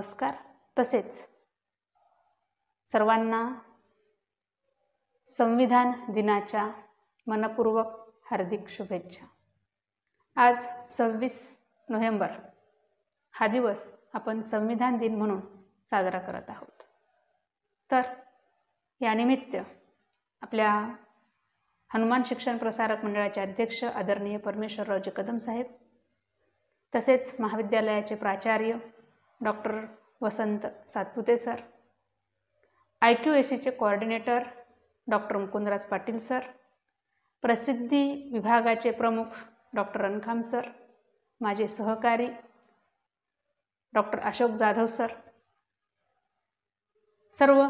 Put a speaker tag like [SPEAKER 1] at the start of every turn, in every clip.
[SPEAKER 1] नमस्कार। तसेच सर्वांना संविधान दिनाच्या मनपूर्वक हार्दिक शुभेच्छा। आज 26 नोव्हेंबर हा दिवस आपण संविधान दिन म्हणून साजरा करत आहोत। तर यानिमित्त आपल्या हनुमान शिक्षण प्रसारक मंडळाचे अध्यक्ष आदरणीय परमेश्वररावजी कदम साहेब, तसेच महाविद्यालयाचे प्राचार्य डॉक्टर वसंत सातपुते सर, IQACचे coordinator doctor Mukundraj Patil sir, प्रसिद्धी विभागाचे प्रमुख डॉक्टर रणखाम सर, माझे सहकारी डॉक्टर अशोक जाधव सर, सर्व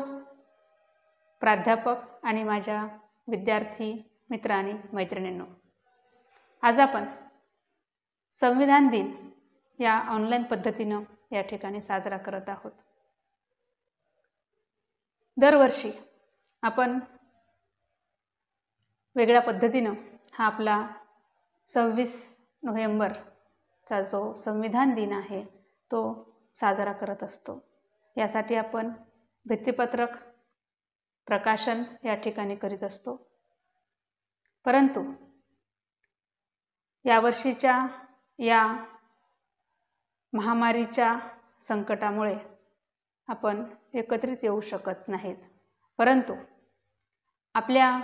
[SPEAKER 1] प्राध्यापक आणि माझ्या विद्यार्थी मित्र आणि मैत्रिणींनो, आज आपण संविधान दिन या ऑनलाईन पद्धतीनं या ठिकाणी साजरा करत आहोत। दरवर्षी आपण वेगळ्या पद्धतीनं हा आपला 26 नोव्हेंबरचा जो संविधान दिन आहे तो साजरा करत असतो। यासाठी आपण भित्तिपत्रक प्रकाशन या ठिकाणी करीत असतो। परंतु यावर्षीच्या या महामारीच्या संकटामुळे आपण एकत्रित येऊ शकत नाहीत, परंतु आपल्या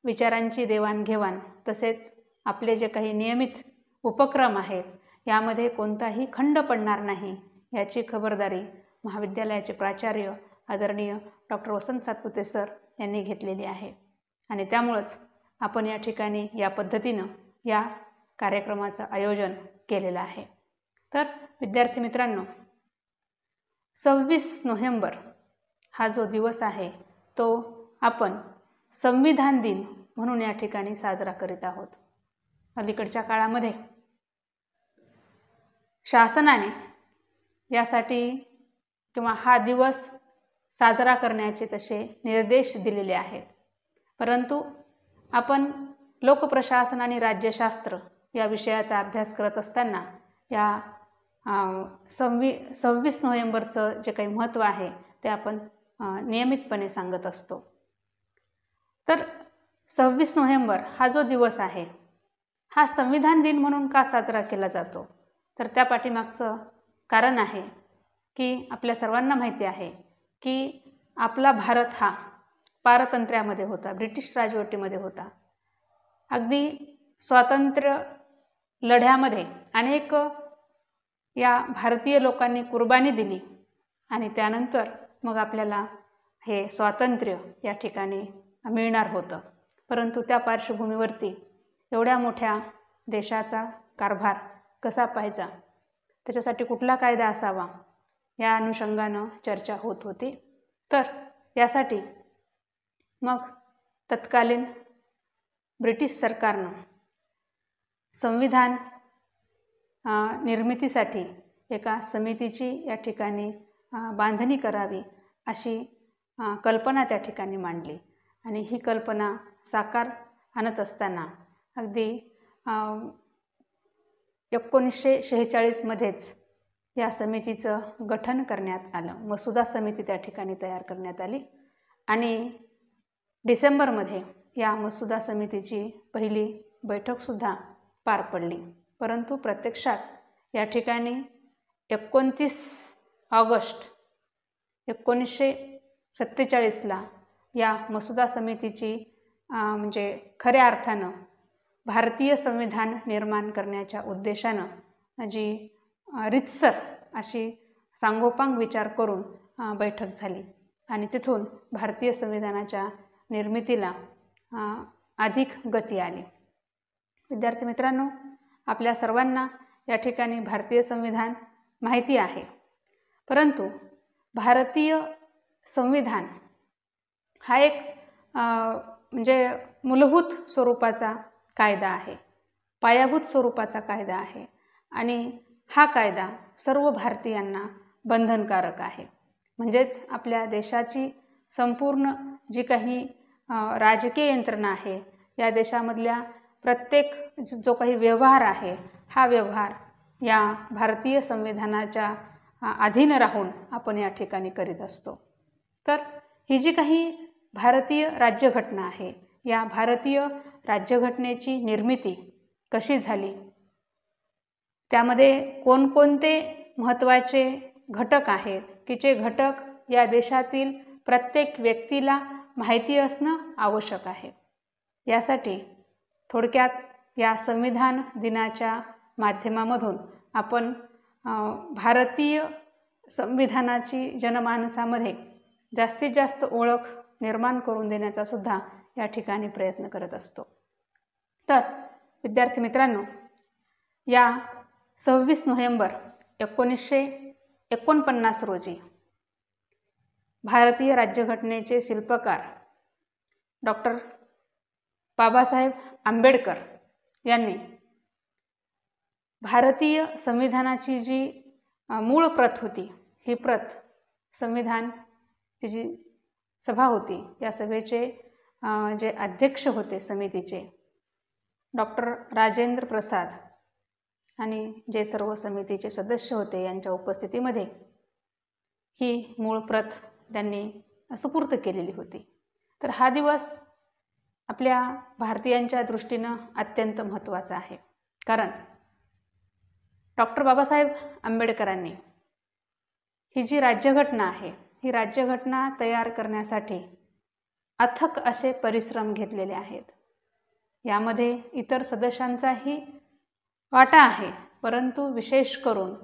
[SPEAKER 1] विचारांची देवाणघेवाण तसेच आपले जे काही नियमित उपक्रम आहेत यामध्ये कोणताही खंड पडणार नाही याची खबरदारी महाविद्यालयाचे प्राचार्य आदरणीय डॉक्टर वसंत सातपुते सर यांनी घेतलेली आहे आणि त्यामुळेच आपण या ठिकाणी या पद्धतीनं या कार्यक्रमाचं आयोजन केलेलं आहे। तर विद्यार्थी मित्रांनो, 26 नोव्हेंबर हा जो दिवस आहे तो आपण संविधान दिन म्हणून या ठिकाणी साजरा करीत आहोत। अलीकडच्या काळामध्ये शासनाने यासाठी किंवा हा दिवस साजरा करण्याचे तसे निर्देश दिलेले आहेत, परंतु आपण लोकप्रशासन आणि राज्यशास्त्र या विषयाचा अभ्यास करत असताना या 26 नोव्हेंबरचं जे काही महत्त्व आहे ते आपण नियमितपणे सांगत असतो। तर 26 नोव्हेंबर हा जो दिवस आहे हा संविधान दिन म्हणून का साजरा केला जातो, तर त्या पाठीमागचं कारण आहे की आपल्या सर्वांना माहिती आहे की आपला भारत हा पारतंत्र्यामध्ये होता, ब्रिटिश राजवटीमध्ये होता। अगदी स्वातंत्र्य लढ्यामध्ये अनेक या भारतीय लोकांनी कुर्बानी दिली आणि त्यानंतर मग आपल्याला हे स्वातंत्र्य या ठिकाणी मिळणार होतं। परंतु त्या पार्श्वभूमीवरती एवढ्या मोठ्या देशाचा कारभार कसा पाहायचा, त्याच्यासाठी कुठला कायदा असावा या अनुषंगानं चर्चा होत होती। तर यासाठी मग तत्कालीन ब्रिटिश सरकारनं संविधान निर्मितीसाठी एका समितीची या ठिकाणी बांधणी करावी अशी कल्पना त्या ठिकाणी मांडली आणि ही कल्पना साकार आणत असताना अगदी 1946 मध्येच या समितीचं गठन करण्यात आलं। मसुदा समिती त्या ठिकाणी तयार करण्यात आली आणि डिसेंबरमध्ये या मसुदा समितीची पहिली बैठकसुद्धा पार पडली। परंतु प्रत्यक्षात या ठिकाणी 29 ऑगस्ट 1947ला या मसुदा समितीची म्हणजे खऱ्या अर्थानं भारतीय संविधान निर्माण करण्याच्या उद्देशानं जी रीतसर अशी सांगोपांग विचार करून बैठक झाली आणि तिथून भारतीय संविधानाच्या निर्मितीला अधिक गती आली। विद्यार्थी मित्रांनो, आपल्या सर्वांना या ठिकाणी भारतीय संविधान माहिती आहे, परंतु भारतीय संविधान हा एक म्हणजे मूलभूत स्वरूपाचा कायदा आहे, पायाभूत स्वरूपाचा कायदा आहे आणि हा कायदा सर्व भारतीयांना बंधनकारक आहे। म्हणजेच आपल्या देशाची संपूर्ण जी काही राजकीय यंत्रणा आहे, या देशामधल्या प्रत्येक जो काही व्यवहार आहे हा व्यवहार या भारतीय संविधानाच्या अधीन राहून आपण या ठिकाणी करीत असतो. तर ही जी काही भारतीय राज्यघटना आहे, या भारतीय राज्यघटनेची निर्मिती कशी झाली, त्यामध्ये कोणकोणते महत्त्वाचे घटक आहेत की जे घटक या देशातील प्रत्येक व्यक्तीला माहिती असणं आवश्यक आहे. यासाठी थोडक्यात या संविधान दिनाच्या माध्यमामधून आपण भारतीय संविधानाची जनमानसामध्ये जास्तीत जास्त ओळख निर्माण करून देण्याचा सुद्धा या ठिकाणी प्रयत्न करत असतो. तर विद्यार्थी मित्रांनो, या 26 नोव्हेंबर 1949 रोजी भारतीय राज्यघटनेचे शिल्पकार डॉक्टर बाबासाहेब आंबेडकर यांनी भारतीय संविधानाची जी मूळ प्रत होती, ही प्रत संविधानची जी सभा होती, या सभेचे जे अध्यक्ष होते समितीचे डॉक्टर राजेंद्र प्रसाद आणि जे सर्व समितीचे सदस्य होते, यांच्या उपस्थितीमध्ये ही मूळ प्रत त्यांनी सुपूर्द केलेली होती. तर हा दिवस आपल्या भारतीयांच्या दृष्टीनं अत्यंत महत्त्वाचा आहे, कारण डॉक्टर बाबासाहेब आंबेडकरांनी ही जी राज्यघटना आहे, ही राज्यघटना तयार करण्यासाठी अथक असे परिश्रम घेतलेले आहेत. यामध्ये इतर सदस्यांचाही वाटा आहे, परंतु विशेष करून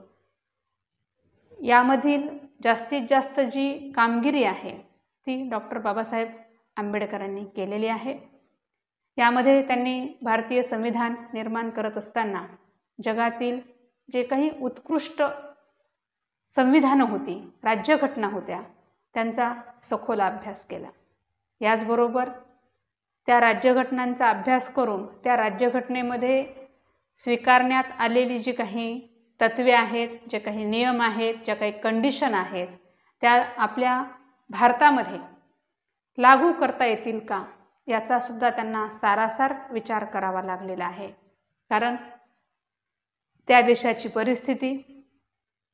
[SPEAKER 1] यामधील जास्तीत जास्त जी कामगिरी आहे ती डॉक्टर बाबासाहेब आंबेडकरांनी केलेली आहे. यामध्ये त्यांनी भारतीय संविधान निर्माण करत असताना जगातील जे काही उत्कृष्ट संविधानं होती, राज्यघटना होत्या, त्यांचा सखोल अभ्यास केला. याचबरोबर त्या राज्यघटनांचा अभ्यास करून त्या राज्यघटनेमध्ये स्वीकारण्यात आलेली जी काही तत्वे आहेत, जे काही नियम आहेत, ज्या काही कंडिशन आहेत, त्या आपल्या भारतामध्ये लागू करता येतील का, याचा सुद्धा त्यांना सारासार विचार करावा लागलेला आहे. कारण त्या देशाची परिस्थिती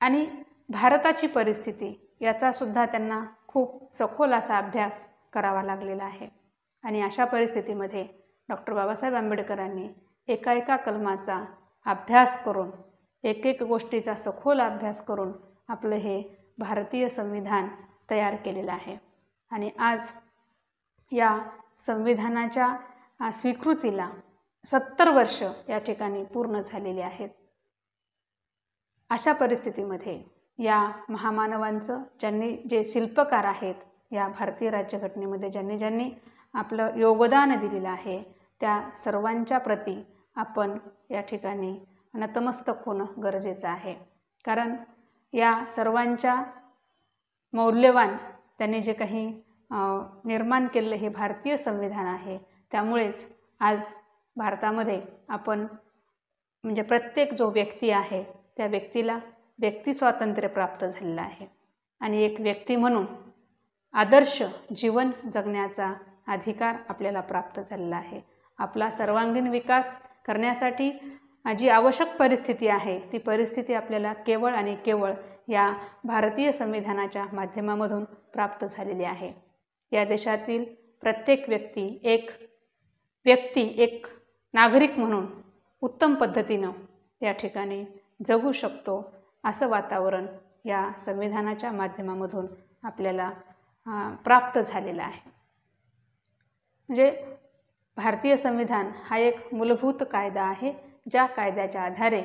[SPEAKER 1] आणि भारताची परिस्थिती याचा सुद्धा त्यांना खूप सखोल असा अभ्यास करावा लागलेला आहे. आणि अशा परिस्थितीमध्ये डॉक्टर बाबासाहेब आंबेडकरांनी एका एका कलमाचा अभ्यास करून, एक एक गोष्टीचा सखोल अभ्यास करून आपलं हे भारतीय संविधान तयार केलेलं आहे. आणि आज या संविधानाच्या स्वीकृतीला 70 वर्ष या ठिकाणी पूर्ण झालेली आहेत. अशा परिस्थितीमध्ये या महामानवांचं, ज्यांनी जे शिल्पकार आहेत या भारतीय राज्यघटनेमध्ये, ज्यांनी आपलं योगदान दिलेलं आहे, त्या सर्वांच्या प्रती आपण या ठिकाणी नतमस्तक होणं गरजेचं आहे. कारण या सर्वांच्या मौल्यवान त्यांनी जे काही निर्माण केलेलं हे भारतीय संविधान आहे, त्यामुळेच आज भारतामध्ये आपण म्हणजे प्रत्येक जो व्यक्ती आहे त्या व्यक्तीला व्यक्ती स्वातंत्र्य प्राप्त झालेलं आहे. आणि एक व्यक्ती म्हणून आदर्श जीवन जगण्याचा अधिकार आपल्याला प्राप्त झालेला आहे. आपला सर्वांगीण विकास करण्यासाठी जी आवश्यक परिस्थिती आहे, ती परिस्थिती आपल्याला केवळ आणि केवळ या भारतीय संविधानाच्या माध्यमामधून प्राप्त झालेली आहे. या देशातील प्रत्येक व्यक्ती एक नागरिक म्हणून उत्तम पद्धतीनं या ठिकाणी जगू शकतो, असं वातावरण या संविधानाच्या माध्यमामधून आपल्याला प्राप्त झालेला आहे. म्हणजे भारतीय संविधान हा एक मूलभूत कायदा आहे, ज्या कायद्याच्या आधारे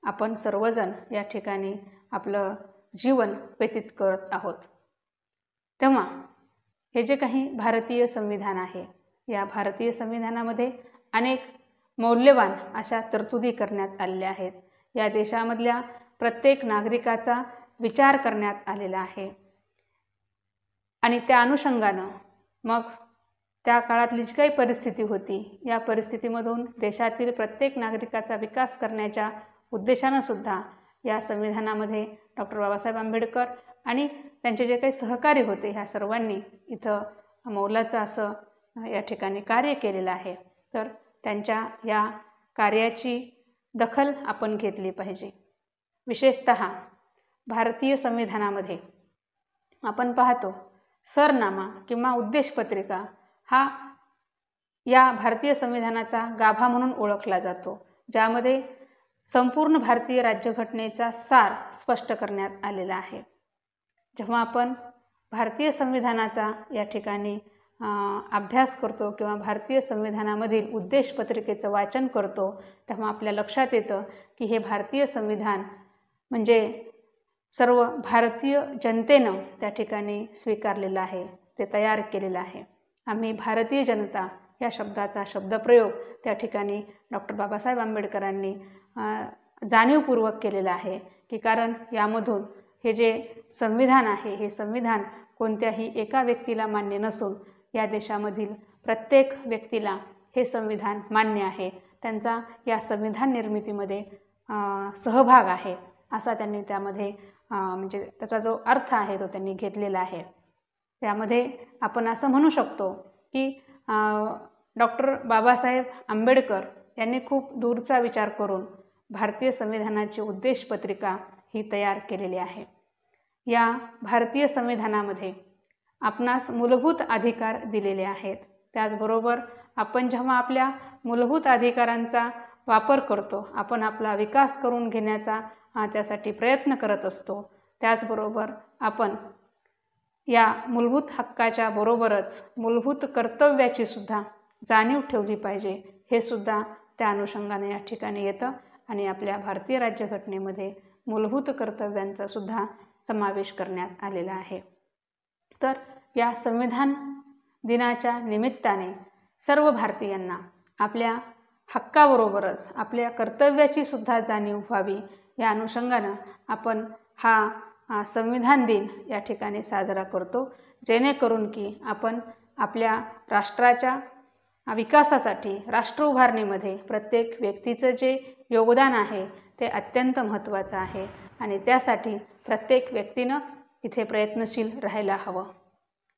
[SPEAKER 1] आपण सर्वजण या ठिकाणी आपलं जीवन व्यतीत करत आहोत. तेव्हा हे जे काही भारतीय संविधान आहे, या भारतीय संविधानामध्ये अनेक मौल्यवान अशा तरतुदी करण्यात आलेल्या आहेत. या देशामधल्या प्रत्येक नागरिकाचा विचार करण्यात आलेला आहे. आणि त्या अनुषंगानं मग त्या काळातली जी काही परिस्थिती होती, या परिस्थितीमधून देशातील प्रत्येक नागरिकाचा विकास करण्याच्या उद्देशानं सुद्धा या संविधानामध्ये डॉक्टर बाबासाहेब आंबेडकर आणि त्यांचे जे काही सहकारी होते, ह्या सर्वांनी इथं मौलाचं असं या ठिकाणी कार्य केलेलं आहे. तर त्यांच्या या कार्याची दखल आपण घेतली पाहिजे. विशेषतः भारतीय संविधानामध्ये आपण पाहतो सरनामा किंवा उद्देशपत्रिका हा या भारतीय संविधानाचा गाभा म्हणून ओळखला जातो, ज्यामध्ये संपूर्ण भारतीय राज्यघटनेचा सार स्पष्ट करण्यात आलेला आहे. जेव्हा आपण भारतीय संविधानाचा या ठिकाणी अभ्यास करतो किंवा भारतीय संविधानामधील उद्देशपत्रिकेचं वाचन करतो, तेव्हा आपल्या लक्षात येतं की हे भारतीय संविधान म्हणजे सर्व भारतीय जनतेनं त्या ठिकाणी स्वीकारलेलं आहे, ते तयार केलेलं आहे. आम्ही भारतीय जनता या शब्दाचा शब्दप्रयोग त्या ठिकाणी डॉक्टर बाबासाहेब आंबेडकरांनी जाणीवपूर्वक केलेला आहे की कारण यामधून हे जे संविधान आहे हे संविधान कोणत्याही एका व्यक्तीला मान्य नसून या देशामधील प्रत्येक व्यक्तीला हे संविधान मान्य आहे, त्यांचा या संविधान निर्मितीमध्ये सहभाग आहे असा त्यांनी त्यामध्ये म्हणजे त्याचा जो अर्थ आहे तो त्यांनी घेतलेला आहे. त्यामध्ये आपण असं म्हणू शकतो की डॉक्टर बाबासाहेब आंबेडकर यांनी खूप दूरचा विचार करून भारतीय संविधानाची उद्देशपत्रिका ही तयार केलेली आहे. या भारतीय संविधानामध्ये आपणास मूलभूत अधिकार दिलेले आहेत. त्याचबरोबर आपण जेव्हा आपल्या मूलभूत अधिकारांचा वापर करतो, आपण आपला विकास करून घेण्याचा त्यासाठी प्रयत्न करत असतो, त्याचबरोबर आपण या मूलभूत हक्काच्या बरोबरच मूलभूत कर्तव्याची सुद्धा जाणीव ठेवली पाहिजे, हे सुद्धा त्या अनुषंगाने या ठिकाणी येतं आणि आपल्या भारतीय राज्यघटनेमध्ये मूलभूत कर्तव्यांचा सुद्धा समावेश करण्यात आलेला आहे. तर या संविधान दिनाच्या निमित्ताने सर्व भारतीयांना आपल्या हक्काबरोबरच आपल्या कर्तव्याची सुद्धा जाणीव व्हावी या अनुषंगानं आपण हा संविधान दिन या ठिकाणी साजरा करतो, जेणेकरून की आपण आपल्या राष्ट्राच्या विकासासाठी राष्ट्र उभारणीमध्ये प्रत्येक व्यक्तीचं जे योगदान आहे ते अत्यंत महत्त्वाचं आहे आणि त्यासाठी प्रत्येक व्यक्तीनं इथे प्रयत्नशील राहायला हवं.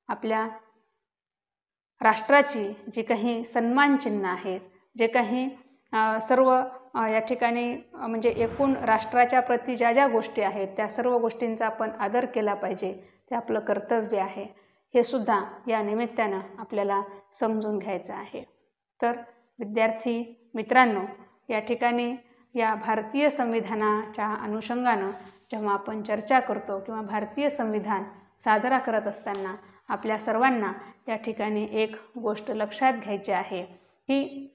[SPEAKER 1] आपल्या राष्ट्राची जी काही सन्मानचिन्ह आहेत, जे काही सर्व या ठिकाणी म्हणजे एकूण राष्ट्राच्या प्रती ज्या ज्या गोष्टी आहेत त्या सर्व गोष्टींचा आपण आदर केला पाहिजे, ते आपलं कर्तव्य आहे, हे सुद्धा या निमित्तानं आपल्याला समजून घ्यायचं आहे. तर विद्यार्थी मित्रांनो, या ठिकाणी या भारतीय संविधानाच्या अनुषंगानं जेव्हा आपण चर्चा करतो किंवा भारतीय संविधान साजरा करत असताना आपल्या सर्वांना या ठिकाणी एक गोष्ट लक्षात घ्यायची आहे की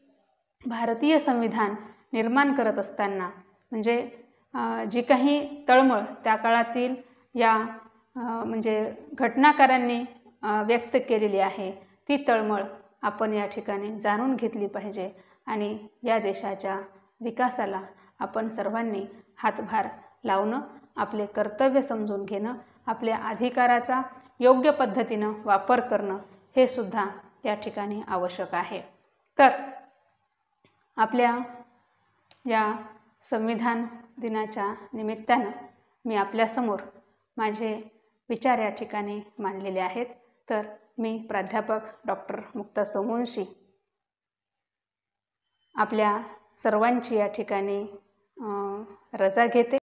[SPEAKER 1] भारतीय संविधान निर्माण करत असताना म्हणजे जी काही तळमळ त्या काळातील या म्हणजे घटनाकारांनी व्यक्त केलेली आहे, ती तळमळ आपण या ठिकाणी जाणून घेतली पाहिजे आणि या देशाच्या विकासाला आपण सर्वांनी हातभार लावणं, आपले कर्तव्य समजून घेणं, आपल्या अधिकाराचा योग्य पद्धतीनं वापर करणं हे सुद्धा या ठिकाणी आवश्यक आहे. तर आपल्या या संविधान दिनाच्या निमित्तानं मी आपल्यासमोर माझे विचार या ठिकाणी मांडलेले आहेत. तर मी प्राध्यापक डॉक्टर मुक्ता सोमवंशी आपल्या सर्वांची या ठिकाणी रजा घेते.